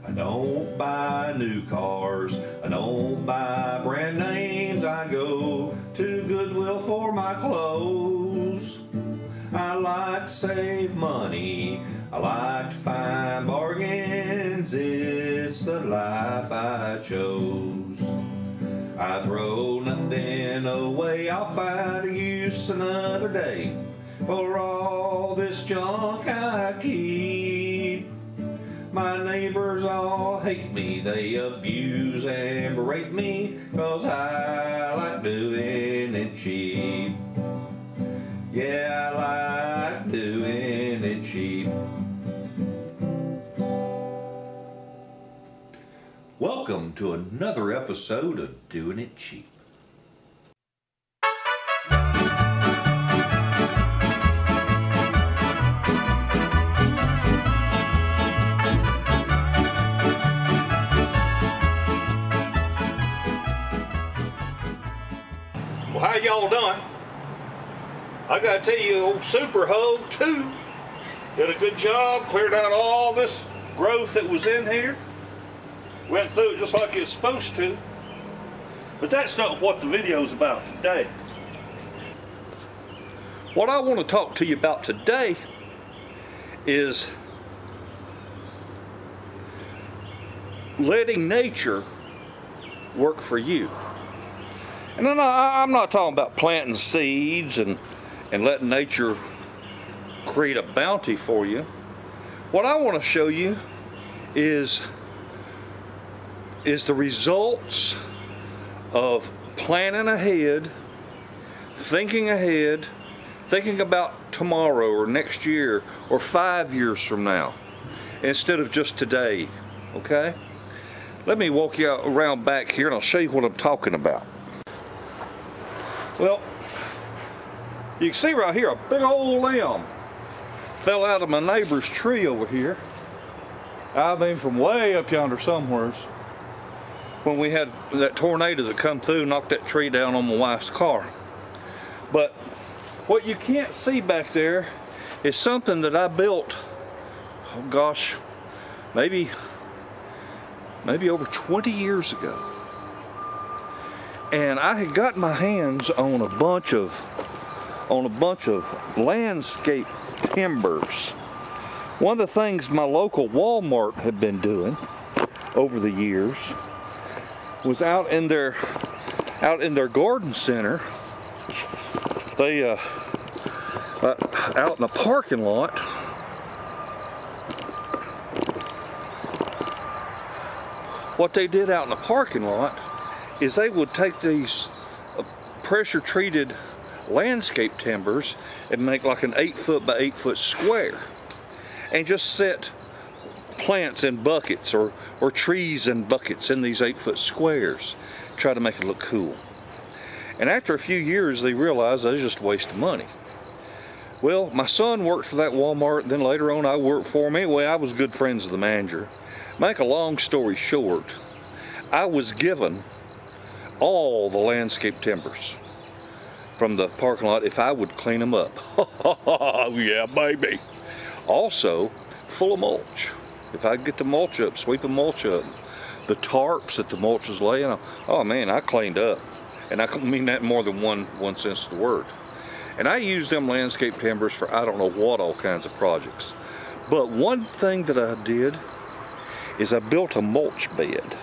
I don't buy new cars, I don't buy brand names, I go to Goodwill for my clothes. I like to save money, I like to find bargains, it's the life I chose. I throw nothing away, I'll find a use another day for all this junk I keep. My neighbors all hate me, they abuse and berate me, 'cause I like doing it cheap. Yeah, I like doing it cheap. Welcome to another episode of Doing It Cheap. Well, how y'all doing? I gotta tell you, old Super Hoe 2 did a good job, cleared out all this growth that was in here. Went through it just like it's supposed to. But that's not what the video is about today. What I want to talk to you about today is letting nature work for you. And then I'm not talking about planting seeds and letting nature create a bounty for you. What I want to show you is the results of planning ahead, thinking about tomorrow or next year or 5 years from now instead of just today. Okay? Let me walk you around back here and I'll show you what I'm talking about. Well, you can see right here a big old limb fell out of my neighbor's tree over here. I mean, from way up yonder somewheres, when we had that tornado that come through, knocked that tree down on my wife's car. But what you can't see back there is something that I built, oh gosh, maybe over 20 years ago. And I had got my hands on a bunch of landscape timbers. One of the things my local Walmart had been doing over the years was out in their garden center. They out in the parking lot, what they did out in the parking lot is they would take these pressure treated landscape timbers and make like an 8-foot by 8-foot square and just set plants in buckets or trees in buckets in these 8-foot squares, try to make it look cool. And after a few years they realized that was just a waste of money. Well, my son worked for that Walmart, then later on I worked for him. Anyway, I was good friends with the manager. Make a long story short, I was given all the landscape timbers from the parking lot if I would clean them up. Yeah, baby. Also, full of mulch. If I get the mulch up, sweep the mulch up, the tarps that the mulch was laying on, oh man, I cleaned up. And I mean that more than one sense of the word. And I used them landscape timbers for I don't know what all kinds of projects. But one thing that I did is I built a mulch bed.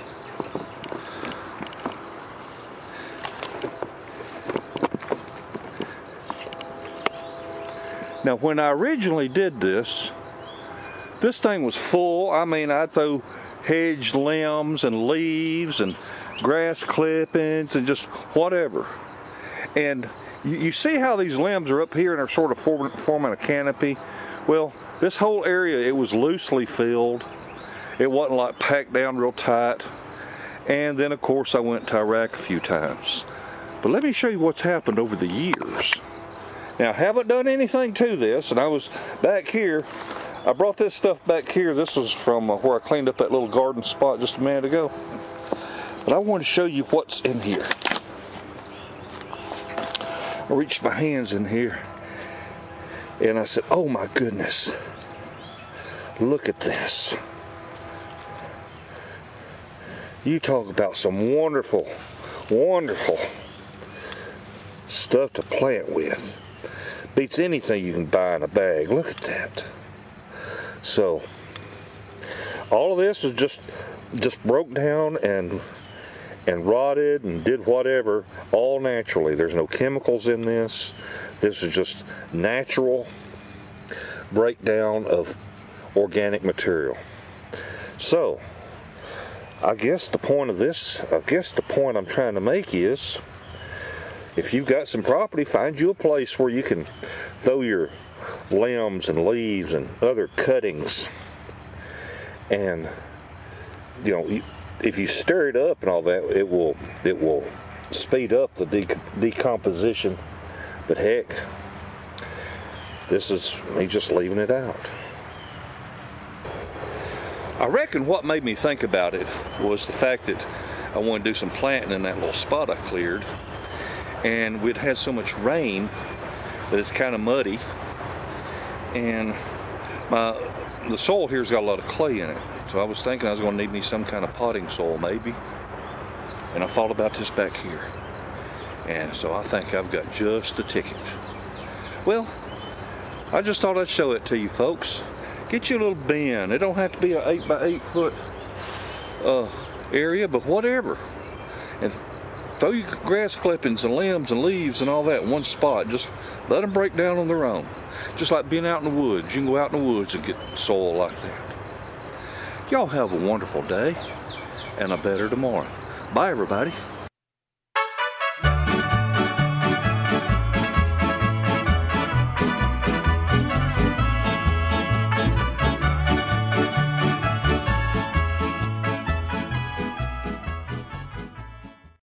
Now when I originally did this thing was full. I mean, I'd throw hedge limbs and leaves and grass clippings and just whatever. And you see how these limbs are up here and are sort of forming a canopy? Well, this whole area, it was loosely filled. It wasn't like packed down real tight. And then of course I went to Iraq a few times. But let me show you what's happened over the years. Now, I haven't done anything to this, and I was back here. I brought this stuff back here. This was from where I cleaned up that little garden spot just a minute ago. But I want to show you what's in here. I reached my hands in here and I said, oh my goodness, look at this. You talk about some wonderful, wonderful stuff to plant with. Beats anything you can buy in a bag. Look at that. So, all of this is just broke down and rotted and did whatever, all naturally. There's no chemicals in this. This is just natural breakdown of organic material. So, I guess the point I'm trying to make is, if you've got some property, find you a place where you can throw your limbs and leaves and other cuttings. And, you know, if you stir it up and all that, it will speed up the decomposition. But heck, this is me just leaving it out. I reckon what made me think about it was the fact that I wanted to do some planting in that little spot I cleared, and we'd had so much rain that it's kind of muddy, and the soil here's got a lot of clay in it. So I was thinking I was going to need me some kind of potting soil maybe, and I thought about this back here, and so I think I've got just the ticket. Well, I just thought I'd show it to you folks. Get you a little bin. It don't have to be an 8 by 8 foot area, but whatever. And throw your grass clippings and limbs and leaves and all that in one spot. Just let them break down on their own. Just like being out in the woods. You can go out in the woods and get soil like that. Y'all have a wonderful day and a better tomorrow. Bye, everybody.